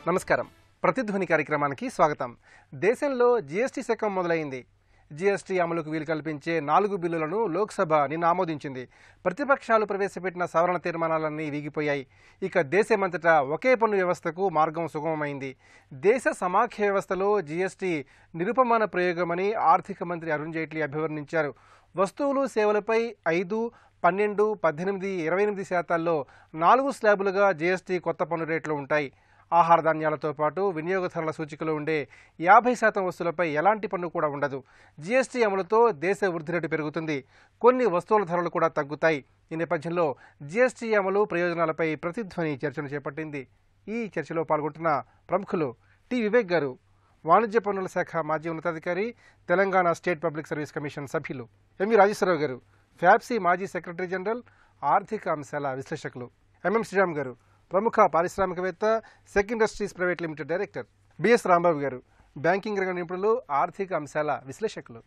నమస్కారం. ప్రతిధ్వని కార్యక్రమానికి స్వాగతం. దేశంలో జీఎస్టీ శకం మొదలైంది. జీఎస్టీ అమలుకు వీలు కల్పించే 4 బిల్లులను లోక్సభ నిన్న ఆమోదించింది. ప్రతిపక్షాలు ప్రవేశపెట్టిన సవరణ తీర్మానాలన్నీ వీగిపోయాయి. ఇక దేశమంతటా ఒకే పన్ను వ్యవస్థకు మార్గం సుగమమైంది. దేశ సమాఖ్య వ్యవస్థలో జీఎస్టీ నిరుపమాన ప్రయోగమని ఆర్థిక మంత్రి అరుణ్ జైట్లీ అభివర్ణించారు. వస్తువులు సేవలపై 5, 12, 18, 28% 4 స్లాబులుగా జీఎస్టీ కొత్త పన్ను రేట్లు ఉంటాయి. ఆహార ధాన్యాలతో పాటు వినియోగ సూచికలో ఉండే 50% వస్తువులపై ఎలాంటి పన్ను కూడా ఉండదు. జీఎస్టీ అమలుతో దేశ వృద్ధి రేటు పెరుగుతుంది. కొన్ని వస్తువుల ధరలు కూడా తగ్గుతాయి. ఈ నేపథ్యంలో జీఎస్టీ అమలు ప్రయోజనాలపై ప్రతిధ్వని చర్చను చేపట్టింది. ఈ చర్చలో పాల్గొంటున్న ప్రముఖులు టి వివేక్ గారు, వాణిజ్య పన్నుల శాఖ మాజీ ఉన్నతాధికారి, Telangana state public service commission సభ్యులు, ఎంవి రాజేశ్వరరావు గారు, ఫ్యాప్సీ మాజీ సెక్రటరీ జనరల్, ఆర్థిక అంశాల విశ్లేషకులు, ఎంఎం శ్రీరామ్ గారు, ప్రముఖ పారిశ్రామికవేత్త, సెక్ industries private limited director, BS Rambabu గారు, బ్యాంకింగ్ రంగ నిపుణులు, ఆర్థిక అంశాల విశ్లేషకులు.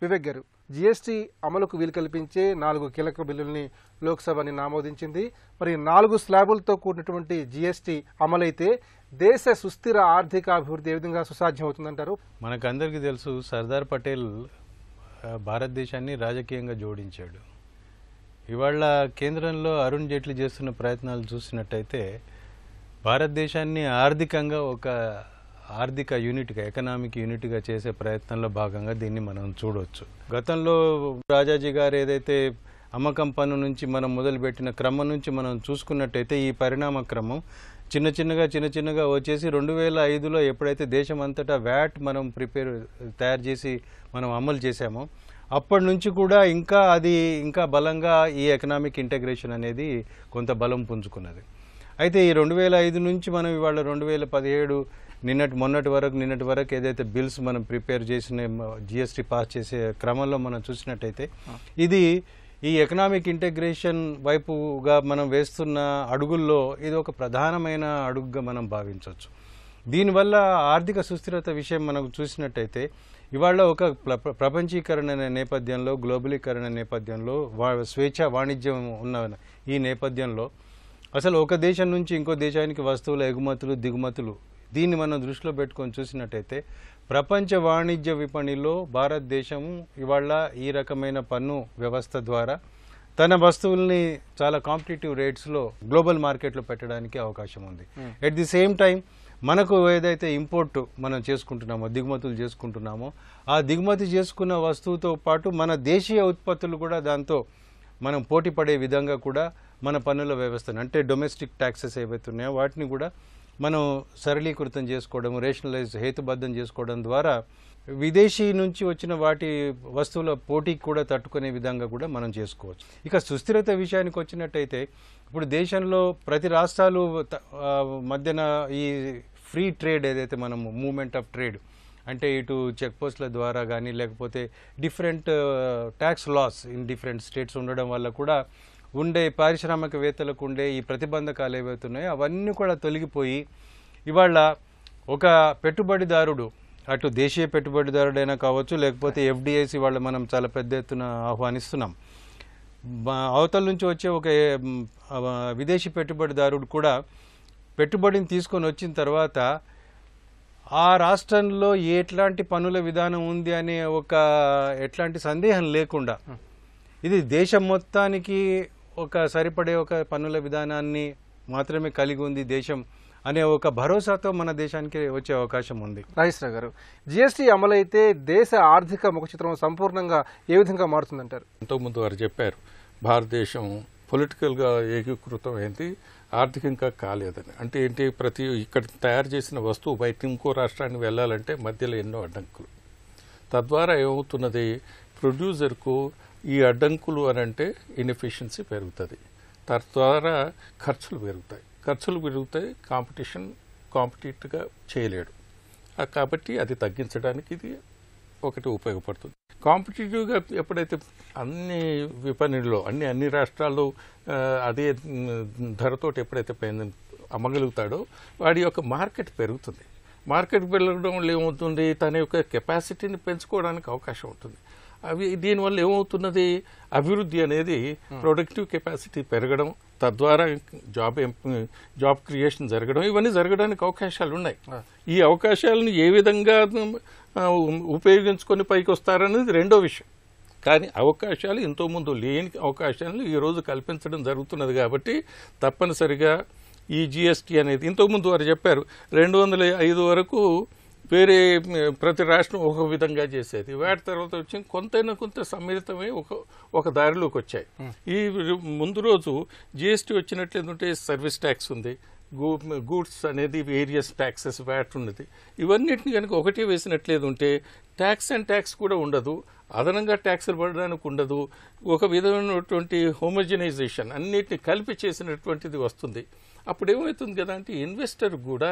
వివేక్ గారు, జీఎస్టీ అమలుకు వీలు కల్పించే 4 కీలక బిల్లుల్ని లోక్సభ నిన్న ఆమోదించింది. మరి 4 స్లాబులతో కూడినటువంటి జీఎస్టీ అమలైతే దేశ సుస్థిర ఆర్థిక అభివృద్ధి ఏ విధంగా సుసాధ్యం అవుతుందంటారు? మనకందరికీ తెలుసు, సర్దార్ పటేల్ భారతదేశాన్ని రాజకీయంగా జోడించాడు. ఇవాళ కేంద్రంలో అరుణ్ జైట్లీ చేస్తున్న ప్రయత్నాలు చూసినట్టయితే భారతదేశాన్ని ఆర్థికంగా ఒక ఆర్థిక యూనిట్గా, ఎకనామిక్ యూనిట్గా చేసే ప్రయత్నంలో భాగంగా దీన్ని మనం చూడవచ్చు. గతంలో రాజాజీ గారు ఏదైతే అమ్మకం పన్ను నుంచి మనం మొదలుపెట్టిన క్రమం నుంచి మనం చూసుకున్నట్టయితే ఈ పరిణామ క్రమం చిన్న చిన్నగా వచ్చేసి 2005లో ఎప్పుడైతే దేశం అంతటా వ్యాట్ మనం తయారు చేసి మనం అమలు చేశామో అప్పటి నుంచి కూడా ఇంకా బలంగా ఈ ఎకనామిక్ ఇంటెగ్రేషన్ అనేది కొంత బలం పుంజుకున్నది. అయితే ఈ 2005 నుంచి మనం ఇవాళ 2017 నిన్నటి వరకు ఏదైతే బిల్స్ మనం ప్రిపేర్ చేసిన జిఎస్టీ పాస్ చేసే క్రమంలో మనం చూసినట్టయితే ఇది ఈ ఎకనామిక్ ఇంటెగ్రేషన్ వైపుగా మనం వేస్తున్న అడుగుల్లో ఇది ఒక ప్రధానమైన అడుగుగా మనం భావించవచ్చు. దీనివల్ల ఆర్థిక సుస్థిరత విషయం మనం చూసినట్టయితే ఇవాళ ఒక ప్రపంచీకరణ నేపథ్యంలో, గ్లోబలీకరణ నేపథ్యంలో, స్వేచ్ఛ వాణిజ్యం ఉన్న ఈ నేపథ్యంలో అసలు ఒక దేశం నుంచి ఇంకో దేశానికి వస్తువుల ఎగుమతులు, దిగుమతులు, దీన్ని మనం దృష్టిలో పెట్టుకొని చూసినట్టయితే ప్రపంచ వాణిజ్య విపణిలో భారతదేశం ఇవాళ ఈ రకమైన పన్ను వ్యవస్థ ద్వారా తన వస్తువుల్ని చాలా కాంపిటేటివ్ రేట్స్లో గ్లోబల్ మార్కెట్లో పెట్టడానికి అవకాశం ఉంది. ఎట్ ది సేమ్ టైం మనకు ఏదైతే ఇంపోర్ట్ మనం చేసుకుంటున్నామో, దిగుమతులు చేసుకుంటున్నామో, ఆ దిగుమతి చేసుకున్న వస్తువుతో పాటు మన దేశీయ ఉత్పత్తులు కూడా దాంతో మనం పోటీ పడే విధంగా కూడా మన పన్నుల వ్యవస్థను, అంటే డొమెస్టిక్ ట్యాక్సెస్ ఏవైతే ఉన్నాయో వాటిని కూడా మనం సరళీకృతం చేసుకోవడం, రేషనలైజ్, హేతుబద్ధం చేసుకోవడం ద్వారా విదేశీ నుంచి వచ్చిన వాటి వస్తువుల పోటీకి కూడా తట్టుకునే విధంగా కూడా మనం చేసుకోవచ్చు. ఇక సుస్థిరత విషయానికి వచ్చినట్టయితే ఇప్పుడు దేశంలో ప్రతి రాష్ట్రాలు మధ్యన ఈ ఫ్రీ ట్రేడ్ ఏదైతే మనం మూవ్మెంట్ ఆఫ్ ట్రేడ్ అంటే ఇటు చెక్ పోస్టుల ద్వారా కానీ లేకపోతే different tax loss in different states ఉండడం వల్ల కూడా ఉండే పారిశ్రామికవేత్తలకు ఉండే ఈ ప్రతిబంధకాలు ఏవైతే ఉన్నాయో అవన్నీ కూడా తొలగిపోయి ఇవాళ ఒక పెట్టుబడిదారుడు, అటు దేశీయ పెట్టుబడిదారుడైనా కావచ్చు లేకపోతే ఎఫ్డిఐసి వాళ్ళు మనం చాలా పెద్ద ఎత్తున ఆహ్వానిస్తున్నాం. అవతల నుంచి వచ్చే ఒక విదేశీ పెట్టుబడిదారుడు కూడా పెట్టుబడిని తీసుకొని వచ్చిన తర్వాత ఆ రాష్ట్రంలో ఎట్లాంటి పన్నుల విధానం ఉంది అనే ఎట్లాంటి సందేహం లేకుండా ఇది దేశం మొత్తానికి ఒక సరిపడే ఒక పన్నుల విధానాన్ని మాత్రమే కలిగి ఉంది దేశం అనే ఒక భరోసాతో మన దేశానికి వచ్చే అవకాశం ఉంది. రాజేశ్వరరావు గారు, జీఎస్టీ అమలైతే దేశ ఆర్థిక ముఖచిత్రం సంపూర్ణంగా ఏ విధంగా మారుతుందంటారు? ఇంతకుముందు వారు చెప్పారు, భారతదేశం పొలిటికల్గా ఏకీకృతం అయింది, ఆర్థికంగా కాలేదని. అంటే ఏంటి, ఇక్కడ తయారు చేసిన వస్తువు బయట ఇంకో రాష్ట్రానికి వెళ్ళాలంటే మధ్యలో ఎన్నో అడ్డంకులు. తద్వారా ఏమవుతున్నది, ప్రొడ్యూసర్కు ఈ అడ్డంకులు అని అంటే ఇన్ఎఫిషియన్సీ పెరుగుతుంది, తద్వారా ఖర్చులు పెరుగుతాయి, కాంపిటేటివ్గా చేయలేడు. కాబట్టి అది తగ్గించడానికి ఇది ఒకటి ఉపయోగపడుతుంది. కాంపిటేటివ్గా ఎప్పుడైతే అన్ని విపణిలో అన్ని రాష్ట్రాల్లో అదే ధరతోటి ఎప్పుడైతే అమ్మగలుగుతాడో వాడి యొక్క మార్కెట్ పెరుగుతుంది. మార్కెట్ పెరగడం వల్ల ఏమవుతుంది, తన యొక్క కెపాసిటీని పెంచుకోవడానికి అవకాశం ఉంటుంది. దీనివల్ల ఏమవుతున్నది, అభివృద్ధి అనేది ప్రొడక్టివ్ కెపాసిటీ పెరగడం, తద్వారా జాబ్ క్రియేషన్ జరగడం, ఇవన్నీ జరగడానికి అవకాశాలు ఉన్నాయి. ఈ అవకాశాలను ఏ విధంగా ఉపయోగించుకొని పైకి వస్తారనేది రెండో విషయం. కానీ అవకాశాలు ఇంతకుముందు లేని అవకాశాలను ఈరోజు కల్పించడం జరుగుతున్నది. కాబట్టి తప్పనిసరిగా ఈ జిఎస్టీ అనేది, ఇంతకుముందు వారు చెప్పారు 205 వరకు వేరే ప్రతి రాష్ట్రం ఒక విధంగా చేసేది, వాటి తర్వాత వచ్చి కొంతైనా కొంత సమ్మిళితమై ఒక దారిలోకి వచ్చాయి. ఈ ముందు రోజు జిఎస్టీ వచ్చినట్లేదంటే సర్వీస్ ట్యాక్స్ ఉంది, గూడ్స్ అనేది వేరియస్ ట్యాక్సెస్, వ్యాట్ ఉన్నది. ఇవన్నిటిని కనుక ఒకటి వేసినట్లేదు ఉంటే ట్యాక్స్ అండ్ ట్యాక్స్ కూడా ఉండదు, అదనంగా ట్యాక్సులు పడడానికి ఉండదు, ఒక విధమైనటువంటి హోమోజనైజేషన్ అన్నిటిని కలిపి చేసినటువంటిది వస్తుంది. అప్పుడు ఏమవుతుంది కదా అంటే ఇన్వెస్టర్ కూడా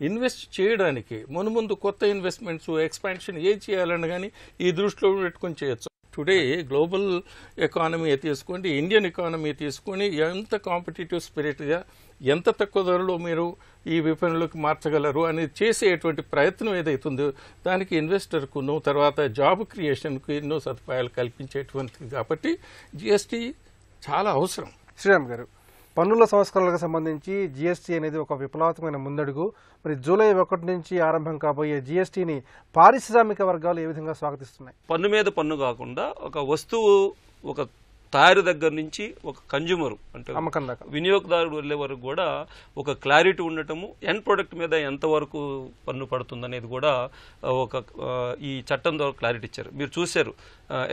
ఇన్వెస్ట్ చేయడానికి ముందు కొత్త ఇన్వెస్ట్మెంట్స్, ఎక్స్పాన్షన్ ఏం చేయాలన్నా కానీ ఈ దృష్టిలో పెట్టుకొని చేయొచ్చు. టుడే గ్లోబల్ ఎకానమీ తీసుకోండి, ఇండియన్ ఎకానమీ తీసుకొని ఎంత కాంపిటేటివ్ స్పిరిట్గా ఎంత తక్కువ ధరలో మీరు ఈ విపణులకు మార్చగలరు అనేది చేసేటువంటి ప్రయత్నం ఏదైతుందో దానికి ఇన్వెస్టర్కును తర్వాత జాబ్ క్రియేషన్కు ఎన్నో సదుపాయాలు కల్పించేటువంటిది. కాబట్టి జిఎస్టీ చాలా అవసరం. శ్రీరామ్ గారు, పన్నుల సంస్కరణలకు సంబంధించి జిఎస్టీ అనేది ఒక విప్లవాత్మకమైన ముందడుగు. మరి జూలై 1 నుంచి ఆరంభం కాబోయే జిఎస్టీని పారిశ్రామిక వర్గాలు ఏ విధంగా స్వాగతిస్తున్నాయి? పన్ను మీద పన్ను కాకుండా ఒక వస్తువు ఒక తయారు దగ్గర నుంచి ఒక కన్జ్యూమర్ అంటే అమ్మకం దాకా వినియోగదారుడు వెళ్లే వరకు కూడా ఒక క్లారిటీ ఉండటము, ఎండ్ ప్రొడక్ట్ మీద ఎంతవరకు పన్ను పడుతుంది అనేది కూడా ఈ చట్టం ద్వారా క్లారిటీ ఇచ్చారు. మీరు చూశారు,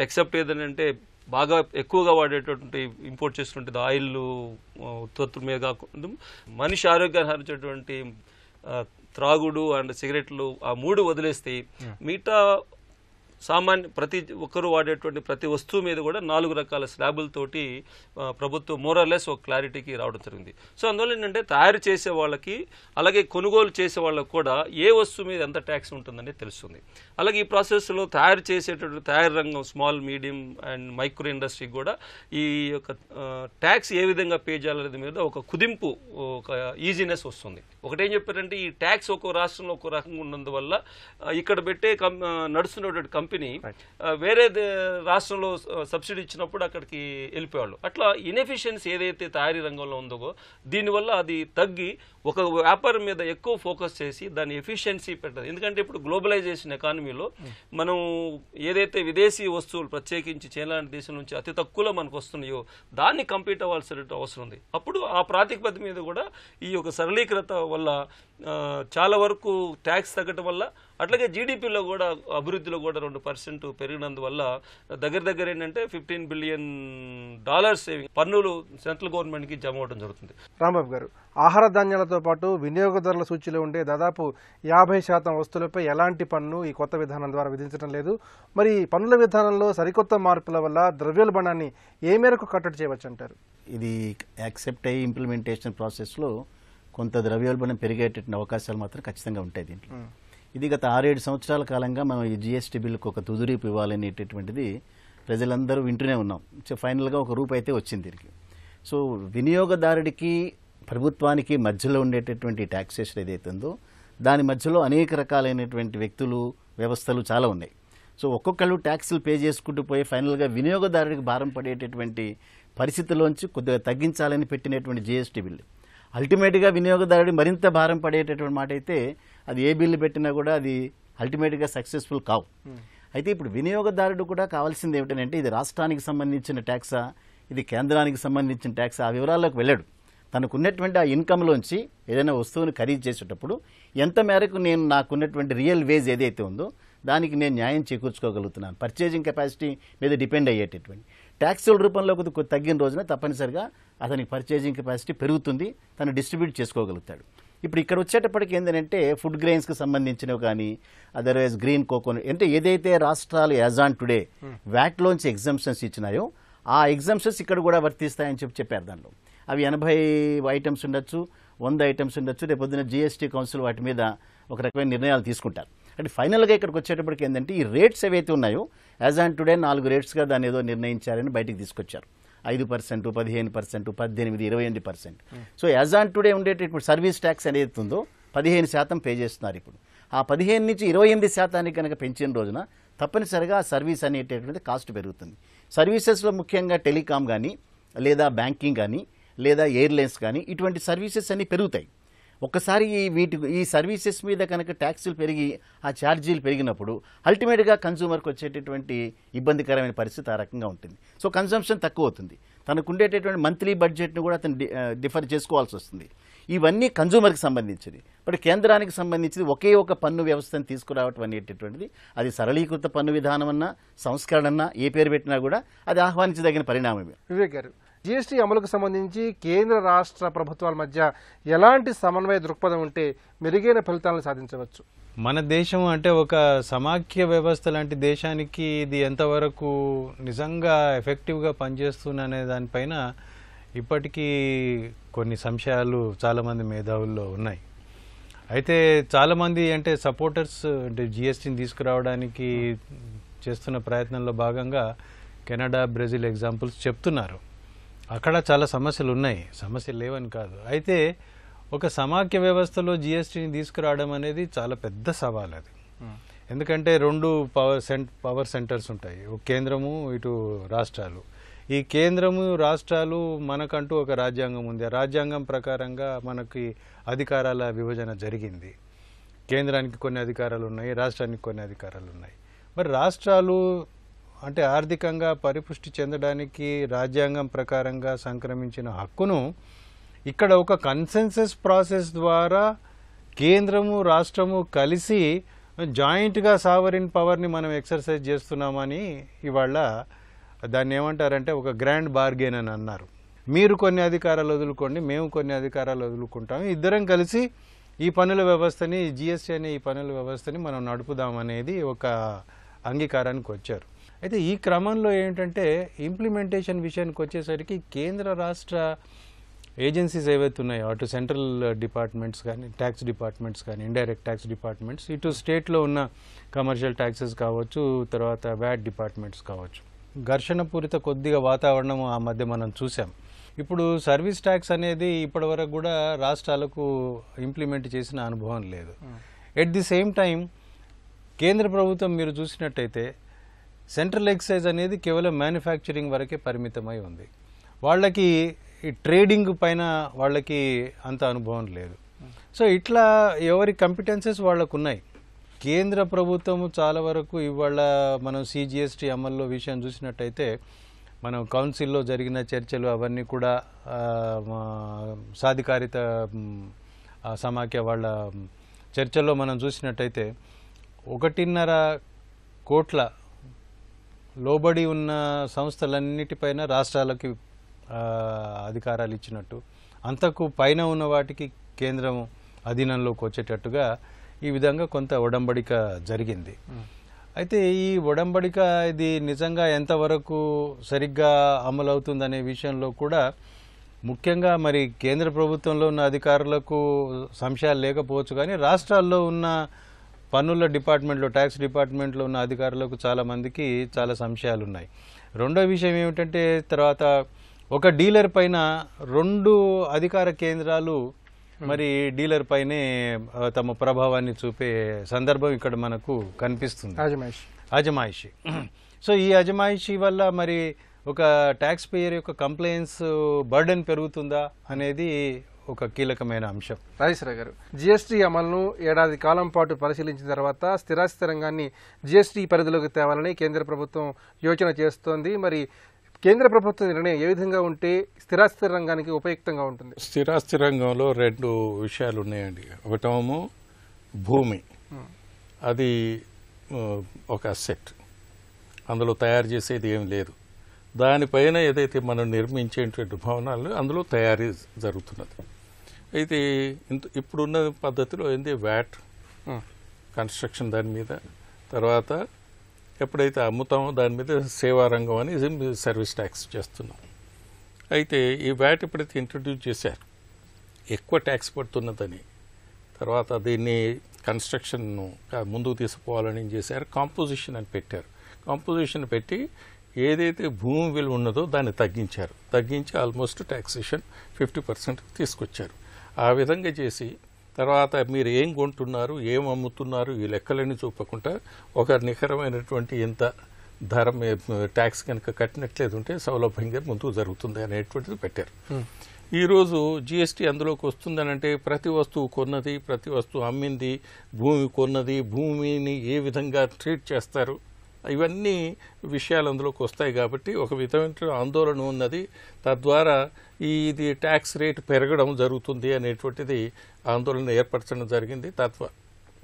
ఎక్సెప్ట్ ఏదంటే బాగా ఎక్కువగా వాడేటువంటి ఇంపోర్ట్ చేసినటువంటి ఆయిల్ ఉత్పత్తుల మీద కాకుండా మనిషి ఆరోగ్యాన్ని హరించేటువంటి త్రాగుడు అండ్ సిగరెట్లు, ఆ 3 వదిలేస్తే మిగతా ప్రతి ఒక్కరు వాడేటువంటి ప్రతి వస్తువు మీద కూడా 4 రకాల స్లాబులతోటి ప్రభుత్వం మోరల్లెస్ ఒక క్లారిటీకి రావడం జరిగింది. సో అందువల్ల ఏంటంటే తయారు చేసే వాళ్ళకి అలాగే కొనుగోలు చేసే వాళ్ళకి కూడా ఏ వస్తువు మీద ఎంత ట్యాక్స్ ఉంటుందని తెలుస్తుంది. అలాగే ఈ ప్రాసెస్లో తయారు చేసేటటువంటి తయారు రంగం, small, medium and micro industry కూడా ఈ యొక్క ట్యాక్స్ ఏ విధంగా పే చేయాలనేది మీద ఒక కుదింపు, ఒక ఈజీనెస్ వస్తుంది. ఒకటేం చెప్పారంటే ఈ ట్యాక్స్ ఒక్కో రాష్ట్రంలో ఒక్కో రకంగా ఉన్నందువల్ల ఇక్కడ పెట్టే నడుస్తున్నటువంటి కంపెనీ వేరే రాష్ట్రంలో సబ్సిడీ ఇచ్చినప్పుడు అక్కడికి వెళ్ళిపోయేవాళ్ళు. అట్లా ఇన్ఎఫిషియన్సీ ఏదైతే తయారీ రంగంలో ఉందో దీనివల్ల అది తగ్గి ఒక వ్యాపారం మీద ఎక్కువ ఫోకస్ చేసి దాని ఎఫిషియన్సీ పెట్టదు. ఎందుకంటే ఇప్పుడు గ్లోబలైజేషన్ ఎకానమీలో మనం ఏదైతే విదేశీ వస్తువులు ప్రత్యేకించి చైనా దేశం నుంచి అతి తక్కువలో మనకు వస్తున్నాయో దాన్ని కంపీట్ అవ్వాల్సిన అవసరం ఉంది. అప్పుడు ఆ ప్రాతిపదిక మీద కూడా ఈ యొక్క సరళీకృత వల్ల చాలా వరకు ట్యాక్స్ తగ్గటం వల్ల, అట్లాగే జీడిపిలో కూడా అభివృద్ధిలో కూడా 2% పెరిగినందువల్ల దగ్గర ఏంటంటే $15 బిలియన్ సేవింగ్ పన్నులు సెంట్రల్ గవర్నమెంట్కి జమ అవడం జరుగుతుంది. రాంబాబు గారు, ఆహార ధాన్యాలతో పాటు వినియోగదారుల సూచీలో ఉండే దాదాపు 50% వస్తువులపై ఎలాంటి పన్ను ఈ కొత్త విధానం ద్వారా విధించడం లేదు. మరి పన్నుల విధానంలో సరికొత్త మార్పుల వల్ల ద్రవ్యోల్బణాన్ని ఏ మేరకు కట్టడి చేయవచ్చు అంటారు? ఇది యాక్సెప్ట్ అయ్యి ఇంప్లిమెంటేషన్ ప్రాసెస్లో కొంత ద్రవ్యోల్బణం పెరిగేటటువంటి అవకాశాలు మాత్రం ఖచ్చితంగా ఉంటాయి దీంట్లో. ఇది గత 6-7 సంవత్సరాల కాలంగా మనం ఈ జిఎస్టీ బిల్లుకు ఒక తుదిరీపు ఇవ్వాలనేటటువంటిది ప్రజలందరూ వింటూనే ఉన్నాం. ఫైనల్గా ఒక రూపు అయితే వచ్చింది దీనికి. సో వినియోగదారుడికి ప్రభుత్వానికి మధ్యలో ఉండేటటువంటి ట్యాక్సేషన్ ఏదైతే ఉందో దాని మధ్యలో అనేక రకాలైనటువంటి వ్యక్తులు, వ్యవస్థలు చాలా ఉన్నాయి. సో ఒక్కొక్కళ్ళు ట్యాక్సులు పే చేసుకుంటూ పోయి ఫైనల్గా వినియోగదారుడికి భారం పడేటటువంటి పరిస్థితుల్లోంచి కొద్దిగా తగ్గించాలని పెట్టినటువంటి జిఎస్టీ బిల్లు అల్టిమేట్గా వినియోగదారుడి మరింత భారం పడేటటువంటి మాట అయితే అది ఏ బిల్లు పెట్టినా కూడా అది అల్టిమేట్గా సక్సెస్ఫుల్ కావు. అయితే ఇప్పుడు వినియోగదారుడు కూడా కావాల్సింది ఏమిటంటే ఇది రాష్ట్రానికి సంబంధించిన ట్యాక్సా, ఇది కేంద్రానికి సంబంధించిన ట్యాక్సా, ఆ వివరాల్లోకి వెళ్ళాడు. తనకున్నటువంటి ఆ ఇన్కమ్లోంచి ఏదైనా వస్తువుని ఖరీదు చేసేటప్పుడు ఎంత మేరకు నేను నాకున్నటువంటి రియల్ వేజ్ ఏదైతే ఉందో దానికి నేను న్యాయం చేకూర్చుకోగలుగుతున్నాను, పర్చేజింగ్ కెపాసిటీ మీద డిపెండ్ అయ్యేటటువంటి ట్యాక్సుల రూపంలో కొద్దిగా తగ్గిన రోజున తప్పనిసరిగా అతనికి పర్చేజింగ్ కెపాసిటీ పెరుగుతుంది, తను డిస్ట్రిబ్యూట్ చేసుకోగలుగుతాడు. ఇప్పుడు ఇక్కడ వచ్చేటప్పటికి ఏంటంటే ఫుడ్ గ్రెయిన్స్కి సంబంధించినవి కానీ అదర్వైజ్ గ్రీన్ కోకోనట్ అంటే ఏదైతే రాష్ట్రాలు యాజ్ ఆన్ టుడే వ్యాట్లోంచి ఎగ్జంప్షన్స్ ఇచ్చినాయో ఆ ఎగ్జంప్షన్స్ ఇక్కడ కూడా వర్తిస్తాయని చెప్పారు. దానిలో అవి 80 ఐటమ్స్ ఉండొచ్చు, 100 ఐటమ్స్ ఉండొచ్చు. రేపు పొద్దున జిఎస్టీ కౌన్సిల్ వాటి మీద ఒక రకమైన నిర్ణయాలు తీసుకుంటారు. అంటే ఫైనల్గా ఇక్కడికి వచ్చేటప్పటికి ఏంటంటే ఈ రేట్స్ ఏవైతే ఉన్నాయో యాజ్ ఆన్ టుడే 4 రేట్స్గా దాన్ని ఏదో నిర్ణయించారని బయటికి తీసుకొచ్చారు. 5%, 15%, 18%, 28%. సో యాజ్ ఆన్ టుడే ఉండేటప్పుడు సర్వీస్ ట్యాక్స్ అనేది ఉందో 15% పే చేస్తున్నారు. ఇప్పుడు ఆ 15 నుంచి 28% కనుక పెంచిన రోజున తప్పనిసరిగా సర్వీస్ అనేటటువంటి కాస్ట్ పెరుగుతుంది. సర్వీసెస్లో ముఖ్యంగా టెలికాం కానీ, లేదా బ్యాంకింగ్ కానీ, లేదా ఎయిర్లైన్స్ కానీ ఇటువంటి సర్వీసెస్ అన్నీ పెరుగుతాయి. ఒక్కసారి ఈ సర్వీసెస్ మీద కనుక ట్యాక్సులు పెరిగి ఆ ఛార్జీలు పెరిగినప్పుడు అల్టిమేట్గా కన్సూమర్కి వచ్చేటటువంటి ఇబ్బందికరమైన పరిస్థితి ఆ రకంగా ఉంటుంది. సో కన్సంప్షన్ తక్కువ అవుతుంది. తనకు ఉండేటటువంటి మంత్లీ బడ్జెట్ను కూడా అతను డిఫర్ చేసుకోవాల్సి వస్తుంది. ఇవన్నీ కన్సూమర్కి సంబంధించింది. బట్ కేంద్రానికి సంబంధించింది ఒకే ఒక పన్ను వ్యవస్థను తీసుకురావటం అనేటటువంటిది అది సరళీకృత పన్ను విధానం అన్నా, సంస్కరణ అన్నా, ఏ పేరు పెట్టినా కూడా అది ఆహ్వానించదగిన పరిణామమే. వివేక్ గారు, జీఎస్టీ అమలుకు సంబంధించి కేంద్ర రాష్ట్ర ప్రభుత్వాల మధ్య ఎలాంటి సమన్వయ దృక్పథం ఉంటే మెరుగైన ఫలితాలను సాధించవచ్చు? మన దేశం అంటే ఒక సమాఖ్య వ్యవస్థ లాంటి దేశానికి ఇది ఎంతవరకు నిజంగా ఎఫెక్టివ్గా పనిచేస్తుందనే దానిపైన ఇప్పటికీ కొన్ని సంశయాలు చాలామంది మేధావుల్లో ఉన్నాయి. అయితే చాలామంది అంటే సపోర్టర్స్ అంటే జిఎస్టీని తీసుకురావడానికి చేస్తున్న ప్రయత్నంలో భాగంగా కెనడా, బ్రెజిల్ ఎగ్జాంపుల్స్ చెప్తున్నారు. అక్కడ చాలా సమస్యలు ఉన్నాయి, సమస్యలు లేవని కాదు. అయితే ఒక సమాఖ్య వ్యవస్థలో జిఎస్టీని తీసుకురావడం అనేది చాలా పెద్ద సవాల్ అది. ఎందుకంటే రెండు పవర్ సెంటర్స్ ఉంటాయి, కేంద్రము ఇటు రాష్ట్రాలు. ఈ కేంద్రము రాష్ట్రాలు మనకంటూ ఒక రాజ్యాంగం ఉంది. ఆ రాజ్యాంగం ప్రకారంగా మనకి అధికారాల విభజన జరిగింది. కేంద్రానికి కొన్ని అధికారాలు ఉన్నాయి, రాష్ట్రానికి కొన్ని అధికారాలు ఉన్నాయి. మరి రాష్ట్రాలు అంటే ఆర్థికంగా పరిపుష్టి చెందడానికి రాజ్యాంగం ప్రకారంగా సంక్రమించిన హక్కును ఇక్కడ ఒక కన్సెన్సస్ ప్రాసెస్ ద్వారా కేంద్రము రాష్ట్రము కలిసి జాయింట్గా సావరిన్ పవర్ని మనం ఎక్సర్సైజ్ చేస్తున్నామని ఇవాళ దాన్ని ఏమంటారంటే ఒక గ్రాండ్ బార్గెన్ అని అన్నారు. మీరు కొన్ని అధికారాలు వదులుకోండి, మేము కొన్ని అధికారాలు వదులుకుంటాము, ఇద్దరం కలిసి ఈ పన్నుల వ్యవస్థని, జిఎస్టీ అనే ఈ పన్నుల వ్యవస్థని మనం నడుపుదామనేది ఒక అంగీకారానికి వచ్చారు. అయితే ఈ క్రమంలో ఏంటంటే ఇంప్లిమెంటేషన్ విషయానికి వచ్చేసరికి కేంద్ర రాష్ట్ర ఏజెన్సీస్ ఏవైతే ఉన్నాయో, అటు సెంట్రల్ డిపార్ట్మెంట్స్ కానీ, ట్యాక్స్ డిపార్ట్మెంట్స్ కానీ, ఇండైరెక్ట్ ట్యాక్స్ డిపార్ట్మెంట్స్, ఇటు స్టేట్లో ఉన్న కమర్షియల్ ట్యాక్సెస్ కావచ్చు, తర్వాత వ్యాట్ డిపార్ట్మెంట్స్ కావచ్చు, ఘర్షణపూరిత కొద్దిగా వాతావరణం ఆ మధ్య మనం చూసాం. ఇప్పుడు సర్వీస్ ట్యాక్స్ అనేది ఇప్పటివరకు కూడా రాష్ట్రాలకు ఇంప్లిమెంట్ చేసిన అనుభవం లేదు. ఎట్ ది సేమ్ టైం కేంద్ర ప్రభుత్వం మీరు చూసినట్టయితే సెంట్రల్ ఎక్సైజ్ అనేది కేవలం మ్యానుఫ్యాక్చరింగ్ వరకే పరిమితమై ఉంది. వాళ్ళకి ఈ ట్రేడింగ్ పైన వాళ్ళకి అంత అనుభవం లేదు. సో ఇట్లా ఎవరి కంపిటెన్సెస్ వాళ్ళకు ఉన్నాయి. కేంద్ర ప్రభుత్వము చాలా వరకు ఇవాళ మనం సిజిఎస్టీ అమల్లో విషయం చూసినట్టయితే మనం కౌన్సిల్లో జరిగిన చర్చలు అవన్నీ కూడా సాధికారిత సమాఖ్య వాళ్ళ చర్చల్లో మనం చూసినట్టయితే 1.5 కోట్ల లోబడి ఉన్న సంస్థలన్నిటిపైన రాష్ట్రాలకి అధికారాలు ఇచ్చినట్టు, అంతకు పైన ఉన్న వాటికి కేంద్రం అధీనంలోకి వచ్చేటట్టుగా ఈ విధంగా కొంత ఒడంబడిక జరిగింది. అయితే ఈ ఒడంబడిక ఇది నిజంగా ఎంతవరకు సరిగ్గా అమలవుతుందనే విషయంలో కూడా ముఖ్యంగా మరి కేంద్ర ప్రభుత్వంలో ఉన్న అధికారులకు సంశయాలు లేకపోవచ్చు, కానీ రాష్ట్రాల్లో ఉన్న పన్నుల డిపార్ట్మెంట్లో, ట్యాక్స్ డిపార్ట్మెంట్లో ఉన్న అధికారులకు చాలా మందికి చాలా సంశయాలు ఉన్నాయి. రెండో విషయం ఏమిటంటే తర్వాత ఒక డీలర్ పైన 2 అధికార కేంద్రాలు మరి డీలర్ పైనే తమ ప్రభావాన్ని చూపే సందర్భం ఇక్కడ మనకు కనిపిస్తుంది. అజమాయిషి. సో ఈ అజమాయిషి వల్ల మరి ఒక ట్యాక్స్ పేయర్ యొక్క కంప్లైన్స్ బర్డెన్ పెరుగుతుందా అనేది ఒక కీలకమైన అంశం. రాజేశ్వర గారు, జిఎస్టీ అమలును ఏడాది కాలం పాటు పరిశీలించిన తర్వాత స్థిరాస్తి రంగాన్ని జిఎస్టీ పరిధిలోకి తేవాలని కేంద్ర ప్రభుత్వం యోచన చేస్తోంది. మరి కేంద్ర ప్రభుత్వ నిర్ణయం ఏ విధంగా ఉంటే స్థిరాస్తి రంగానికి ఉపయుక్తంగా ఉంటుంది? స్థిరాస్తి రంగంలో 2 విషయాలు ఉన్నాయండి. ఒకటేమో భూమి, అది ఒక అసెట్, అందులో తయారు చేసేది ఏం లేదు. దానిపైన ఏదైతే మనం నిర్మించేటువంటి భవనాలు అందులో తయారీ జరుగుతున్నది. అయితే ఇప్పుడున్న పద్ధతిలో ఏంది వ్యాట్ కన్స్ట్రక్షన్ దాని మీద, తర్వాత ఎప్పుడైతే అమ్ముతామో దాని మీద సేవారంగం అని సర్వీస్ ట్యాక్స్ చేస్తున్నాం. అయితే ఈ వ్యాట్ ఎప్పుడైతే ఇంట్రడ్యూస్ చేశారు ఎక్కువ ట్యాక్స్ పడుతున్నదని, తర్వాత దీన్ని కన్స్ట్రక్షన్ను ముందుకు తీసుకుపోవాలని ఏం చేశారు, కాంపోజిషన్ అని పెట్టారు. కాంపోజిషన్ పెట్టి ఏదైతే భూమి విలువ ఉన్నదో దాన్ని తగ్గించి ఆల్మోస్ట్ ట్యాక్సేషన్ 50% తీసుకొచ్చారు. ఆ విధంగా చేసి తర్వాత మీరు ఏం కొంటున్నారు, ఏం అమ్ముతున్నారు, ఈ లెక్కలన్నీ చూపకుండా ఒక నికరమైనటువంటి ఇంత ధర ట్యాక్స్ కనుక కట్టినట్లేదు ఉంటే సౌలభ్యంగా ముందుకు జరుగుతుంది అనేటువంటిది పెట్టారు. ఈరోజు జిఎస్టీ అందులోకి వస్తుందనంటే ప్రతి వస్తువు కొన్నది, ప్రతి వస్తువు అమ్మింది, భూమి కొన్నది, భూమిని ఏ విధంగా ట్రీట్ చేస్తారు, ఇవన్నీ విషయాలు అందులోకి వస్తాయి. కాబట్టి ఒక విధమైన ఆందోళన ఉన్నది. తద్వారా ఇది ట్యాక్స్ రేట్ పెరగడం జరుగుతుంది అనేటువంటిది ఆందోళన ఏర్పరచడం జరిగింది.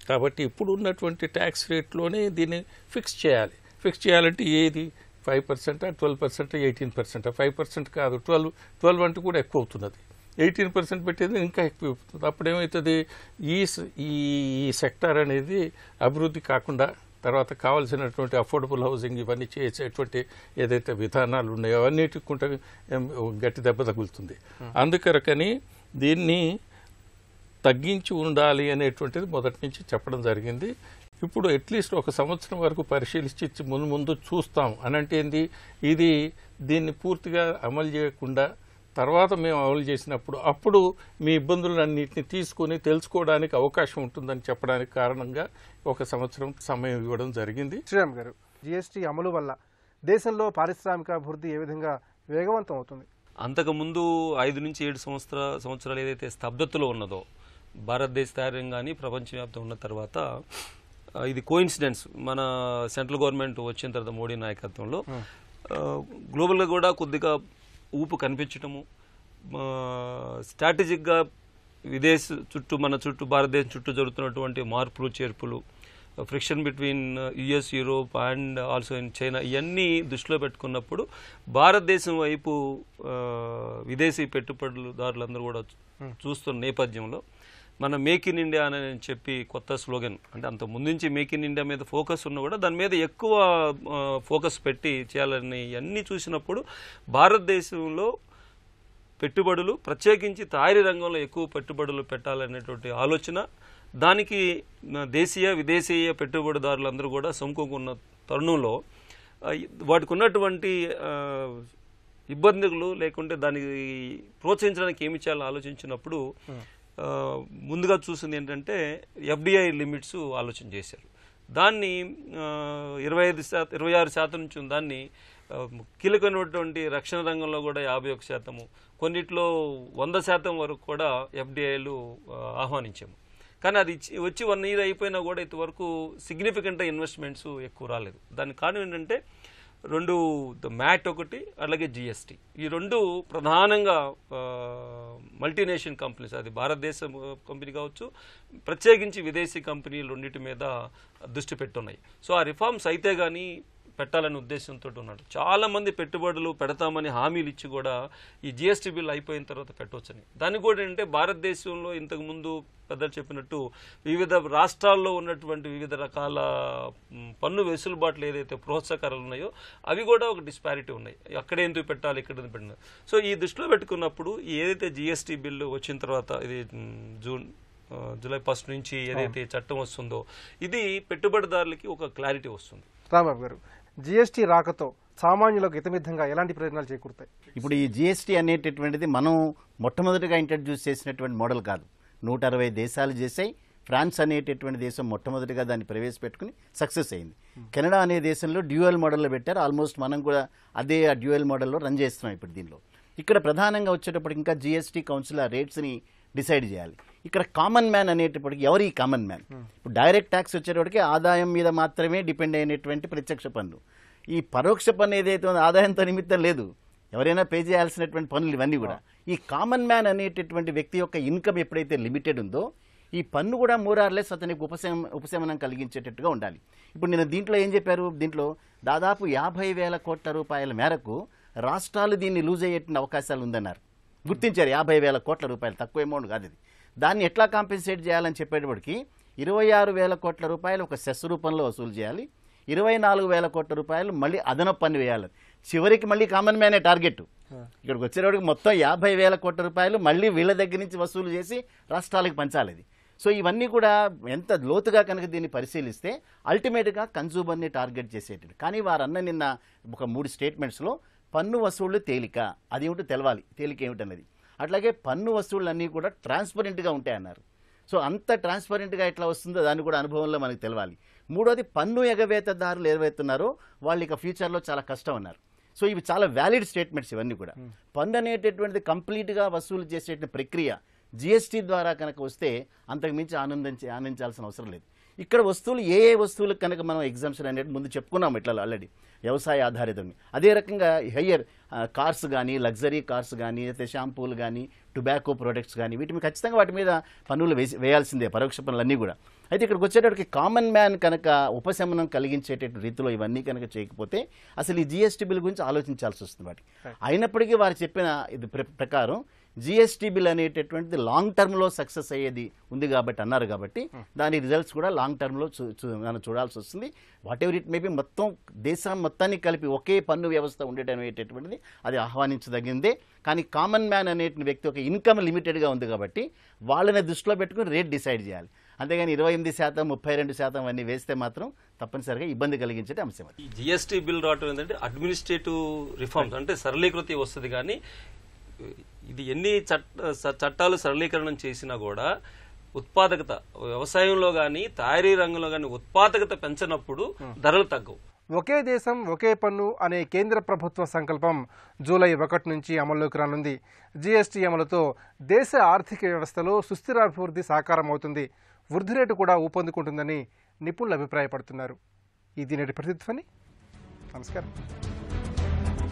కాబట్టి ఇప్పుడు ఉన్నటువంటి ట్యాక్స్ రేట్లోనే దీన్ని ఫిక్స్ చేయాలి. ఫిక్స్ చేయాలంటే ఏది 5%, 12%, 18%, 5% కాదు, 12 అంటే కూడా ఎక్కువ అవుతున్నది. 18% పెట్టేది ఇంకా ఎక్కువ అవుతుంది. అప్పుడేమవుతుంది, ఈ సెక్టార్ అనేది అభివృద్ధి కాకుండా తర్వాత కావాల్సినటువంటి అఫోర్డబుల్ హౌసింగ్ ఇవన్నీ చేసేటువంటి ఏదైతే విధానాలు ఉన్నాయో అవన్నిటికి కొంత గట్టి దెబ్బ తగులుతుంది. అందుకని దీన్ని తగ్గించి ఉండాలి అనేటువంటిది మొదటి నుంచి చెప్పడం జరిగింది. ఇప్పుడు అట్లీస్ట్ ఒక సంవత్సరం వరకు పరిశీలించి ముందు చూస్తాం అని అంటే ఏంది, దీన్ని పూర్తిగా అమలు చేయకుండా తర్వాత మేము అమలు చేసినప్పుడు అప్పుడు మీ ఇబ్బందులన్నింటినీ తీసుకుని తెలుసుకోవడానికి అవకాశం ఉంటుందని చెప్పడానికి కారణంగా ఒక సంవత్సరం సమయం ఇవ్వడం జరిగింది. శ్రీరామ్ గారు, జిఎస్టీ అమలు వల్ల దేశంలో పారిశ్రామిక అభివృద్ధి ఏ విధంగా వేగవంతం అవుతుంది? అంతకుముందు 5 నుంచి 7 సంవత్సరాలు ఏదైతే స్తబ్దతలో ఉన్నదో భారతదేశ తయారీ కానీ ప్రపంచవ్యాప్తంగా ఉన్న తర్వాత ఇది కోఇన్సిడెన్స్, మన సెంట్రల్ గవర్నమెంట్ వచ్చిన తర్వాత మోడీ నాయకత్వంలో గ్లోబల్గా కూడా కొద్దిగా ఊపు కనిపించటము, స్ట్రాటజిక్గా మన చుట్టూ భారతదేశం చుట్టూ జరుగుతున్నటువంటి మార్పులు చేర్పులు, friction between US, Europe and also in China, ఇవన్నీ దృష్టిలో పెట్టుకున్నప్పుడు భారతదేశం వైపు విదేశీ పెట్టుబడుదారులందరూ కూడా చూస్తున్న నేపథ్యంలో మన మేక్ ఇన్ ఇండియా అని చెప్పి కొత్త స్లోగన్, అంటే అంత ముందు నుంచి మేక్ ఇన్ ఇండియా మీద ఫోకస్ ఉన్నా కూడా దాని మీద ఎక్కువ ఫోకస్ పెట్టి చేయాలని అన్నీ చూసినప్పుడు భారతదేశంలో పెట్టుబడులు, ప్రత్యేకించి తయారీ రంగంలో ఎక్కువ పెట్టుబడులు పెట్టాలనేటువంటి ఆలోచన, దానికి దేశీయ విదేశీయ పెట్టుబడిదారులందరూ కూడా సముఖంగా తరుణంలో వాటికి ఉన్నటువంటి ఇబ్బందులు లేకుంటే దానికి ప్రోత్సహించడానికి ఏమి చేయాలని ఆలోచించినప్పుడు ముందుగా చూసింది ఏంటంటే ఎఫ్డిఐ లిమిట్స్ ఆలోచన చేశారు. దాన్ని 26% నుంచి దాన్ని కీలకమైనటువంటి రక్షణ రంగంలో కూడా 51%, కొన్నిట్లో 100% వరకు కూడా ఎఫ్డిఐలు ఆహ్వానించాము. కానీ అది వచ్చి 1 year అయిపోయినా కూడా ఇంతవరకు సిగ్నిఫికెంట్ ఇన్వెస్ట్మెంట్స్ ఎక్కువ రాలేదు. దానికి కారణం ఏంటంటే మ్యాట్ ఒకటి, అలాగే జిఎస్టీ, ఈ రెండు ప్రధానంగా మల్టీనేషనల్ కంపెనీస్, అది భారతదేశ కంపెనీ కావచ్చు, ప్రత్యేకించి విదేశీ కంపెనీలు రెండింటి మీద దృష్టి పెట్టున్నాయి. సో ఆ రిఫార్మ్స్ అయితే కానీ పెట్టాలనే ఉద్దేశంతో ఉన్నాడు. చాలా మంది పెట్టుబడులు పెడతామని హామీలు ఇచ్చి కూడా ఈ జిఎస్టీ బిల్ అయిపోయిన తర్వాత పెట్టవచ్చని. దానికి కూడా ఏంటంటే భారతదేశంలో ఇంతకుముందు పెద్దలు చెప్పినట్టు వివిధ రాష్ట్రాల్లో ఉన్నటువంటి వివిధ రకాల పన్ను వెసులుబాట్లు ఏదైతే ప్రోత్సాహకాలు ఉన్నాయో అవి కూడా ఒక డిస్పారిటీ ఉన్నాయి. అక్కడ ఎందుకు పెట్టాలి, ఇక్కడ ఎందుకు పెట్టాలి. సో ఈ దృష్టిలో పెట్టుకున్నప్పుడు ఏదైతే జిఎస్టీ బిల్లు వచ్చిన తర్వాత ఇది జూలై 1 నుంచి ఏదైతే చట్టం వస్తుందో ఇది పెట్టుబడిదారులకి ఒక క్లారిటీ వస్తుంది. రాంబాబు గారు, జిఎస్టీ రాకతో సామాన్యులకు హితమిద్ధంగా ఎలాంటి ప్రయోజనాలు చేకూరుతాయి? ఇప్పుడు ఈ జిఎస్టీ అనేటటువంటిది మనం మొట్టమొదటిగా ఇంట్రడ్యూస్ చేసినటువంటి మోడల్ కాదు. 160 దేశాలు చేసాయి. ఫ్రాన్స్ అనేటటువంటి దేశం మొట్టమొదటిగా దాన్ని ప్రవేశపెట్టుకుని సక్సెస్ అయింది. కెనడా అనే దేశంలో డ్యూయల్ మోడల్లో పెట్టారు. ఆల్మోస్ట్ మనం కూడా అదే ఆ డ్యూయల్ మోడల్లో రన్ చేస్తున్నాం ఇప్పుడు దీనిలో. ఇక్కడ ప్రధానంగా వచ్చేటప్పటికి ఇంకా జిఎస్టీ కౌన్సిల్ ఆ రేట్స్ని డిసైడ్ చేయాలి. ఇక్కడ కామన్ మ్యాన్ అనేటప్పటికి ఎవరు ఈ కామన్ మ్యాన్? ఇప్పుడు డైరెక్ట్ ట్యాక్స్ వచ్చేటప్పటికి ఆదాయం మీద మాత్రమే డిపెండ్ అయినటువంటి ప్రత్యక్ష పన్ను. ఈ పరోక్ష పన్ను ఏదైతే ఉందో ఆదాయంతో నిమిత్తం లేదు, ఎవరైనా పే చేయాల్సినటువంటి పనులు ఇవన్నీ కూడా. ఈ కామన్ మ్యాన్ అనేటటువంటి వ్యక్తి యొక్క ఇన్కమ్ ఎప్పుడైతే లిమిటెడ్ ఉందో ఈ పన్ను కూడా మోరార్లెస్ అతనికి ఉపశమనం కలిగించేటట్టుగా ఉండాలి. ఇప్పుడు నేను దీంట్లో ఏం చెప్పారు, దీంట్లో దాదాపు 50,000 కోట్ల రూపాయల మేరకు రాష్ట్రాలు దీన్ని లూజ్ అయ్యేటువంటి అవకాశాలు ఉందన్నారు. గుర్తించారు 50,000 కోట్ల రూపాయలు, తక్కువ అమౌంట్ కాదు ఇది. దాన్ని ఎట్లా కాంపెన్సేట్ చేయాలని చెప్పేటప్పటికి 26,000 కోట్ల రూపాయలు ఒక సెస్ రూపంలో వసూలు చేయాలి, 24,000 కోట్ల రూపాయలు మళ్ళీ అదనపు పన్ను వేయాలి. చివరికి మళ్ళీ కామన్ మ్యానే టార్గెట్. ఇక్కడికి వచ్చేటప్పటికి మొత్తం 50,000 కోట్ల రూపాయలు మళ్ళీ వీళ్ళ దగ్గర నుంచి వసూలు చేసి రాష్ట్రాలకు పంచాలి. ఇది సో ఇవన్నీ కూడా ఎంత లోతుగా కనుక దీన్ని పరిశీలిస్తే అల్టిమేట్గా కన్జ్యూమర్ని టార్గెట్ చేసేటట్టు. కానీ వారన్న నిన్న ఒక 3 స్టేట్మెంట్స్లో పన్ను వసూళ్లు తేలిక, అది ఏమిటో తెలవాలి, తేలిక ఏమిటన్నది. అట్లాగే పన్ను వసూళ్ళన్నీ కూడా ట్రాన్స్పరెంట్గా ఉంటాయన్నారు. సో అంత ట్రాన్స్పరెంట్గా ఎట్లా వస్తుందో దాన్ని కూడా అనుభవంలో మనకు తెలవాలి. మూడోది పన్ను ఎగవేతదారులు ఏవైతున్నారో వాళ్ళు ఇక ఫ్యూచర్లో చాలా కష్టం అన్నారు. సో ఇవి చాలా వ్యాలిడ్ స్టేట్మెంట్స్ ఇవన్నీ కూడా. పన్ను అనేటటువంటిది కంప్లీట్గా వసూలు చేసే ప్రక్రియ జిఎస్టీ ద్వారా కనుక వస్తే అంతకు మించి ఆనందించాల్సిన అవసరం లేదు. ఇక్కడ వస్తువులు ఏ వస్తువులకు కనుక మనం ఎగ్జామ్షన్ అనేది ముందు చెప్పుకున్నాం ఇట్లా ఆల్రెడీ వ్యవసాయ ఆధారితం. అదే రకంగా హయ్యర్ కార్స్ కానీ, లగ్జరీ కార్స్ కానీ, అయితే షాంపూలు కానీ, టొబాకో ప్రొడక్ట్స్ కానీ, వీటి ఖచ్చితంగా వాటి మీద పన్నులు వేయాల్సిందే, పరోక్ష పనులన్నీ కూడా. అయితే ఇక్కడికి వచ్చేటప్పటికి కామన్ మ్యాన్ కనుక ఉపశమనం కలిగించేటటువంటి రీతిలో ఇవన్నీ కనుక చేయకపోతే అసలు ఈ జిఎస్టీ బిల్ గురించి ఆలోచించాల్సి వస్తుంది వాటి. అయినప్పటికీ వారు చెప్పిన ఇది ప్రకారం జిఎస్టీ బిల్ అనేటటువంటిది లాంగ్ టర్మ్లో సక్సెస్ అయ్యేది ఉంది కాబట్టి అన్నారు. కాబట్టి దాని రిజల్ట్స్ కూడా లాంగ్ టర్మ్లో మనం చూడాల్సి వస్తుంది. వాట్ ఎవర్ ఇట్ మేబీ మొత్తం దేశం మొత్తాన్ని కలిపి ఒకే పన్ను వ్యవస్థ ఉండటం అనేటటువంటిది అది ఆహ్వానించదగిందే. కానీ కామన్ మ్యాన్ అనే వ్యక్తి ఒక ఇన్కమ్ లిమిటెడ్గా ఉంది కాబట్టి వాళ్ళని దృష్టిలో పెట్టుకుని రేట్ డిసైడ్ చేయాలి. అంతేగాని 28%, 32% అన్నీ వేస్తే మాత్రం తప్పనిసరిగా ఇబ్బంది కలిగించే అంశం. ఈ జిఎస్టీ బిల్ రావటం ఏంటంటే అడ్మినిస్ట్రేటివ్ రిఫార్మ్స్ అంటే సరళీకృతి వస్తుంది. కానీ ఇది ఎన్ని చట్టాలు సరళీకరణం చేసినా కూడా ఉత్పాదకత వ్యవసాయంలో కానీ తయారీ రంగంలో కానీ ఉత్పాదకత పెంచినప్పుడు ధరలు తగ్గవు. ఒకే దేశం ఒకే పన్ను అనే కేంద్ర ప్రభుత్వ సంకల్పం జూలై 1 నుంచి అమల్లోకి రానుంది. జీఎస్టీ అమలుతో దేశ ఆర్థిక వ్యవస్థలో సుస్థిరాభివృద్ధి సాకారం అవుతుంది, వృద్ధి రేటు కూడా ఊపందుకుంటుందని నిపుణులు అభిప్రాయపడుతున్నారు. ఇది నేటి ప్రతిధ్వని. నమస్కారం.